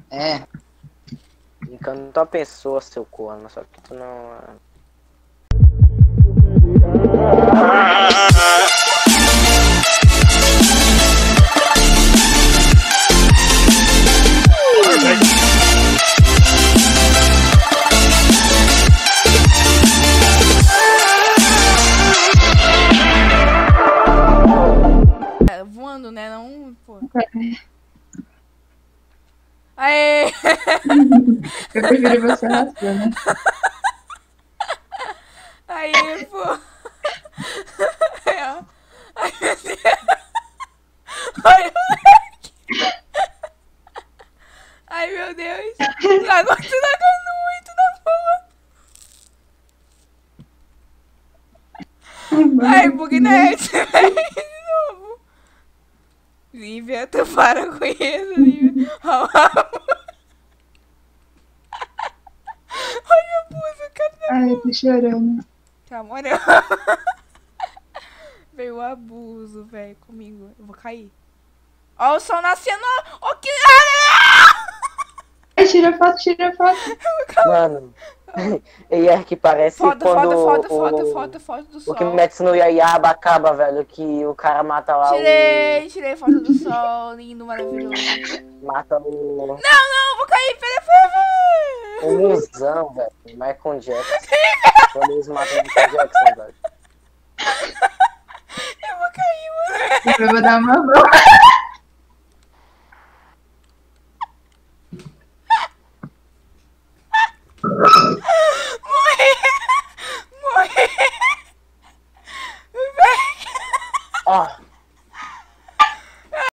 É. Encantou a pessoa, seu corno, só que tu não... Voando, né? Não, pô. Aê! Eu prefiro você arrastando. Aê, pô. Ai, meu Deus. Ai, moleque. Ai, meu Deus. Agora tu tá ganhando muito na boa. Ai, bug net. De novo. Lívia, tu para com isso, Lívia. Ai, meu abuso, cara. Ai, eu tô chorando. Tá, moral. Veio o abuso, velho, comigo. Eu vou cair. Ó, o sol nascendo. Ó, que... Ai, tira foto, tira foto. Mano, e é que parece Foto quando do o sol. Kimetsu no Yaiba acaba, velho, que o cara mata lá Tirei foto do sol, lindo, maravilhoso. mata o Não, vou cair, pera. Musão, velho, Michael Jackson. Quando eles matam o Michael Jackson, velho. Eu vou cair, mano. Eu vou dar uma mão.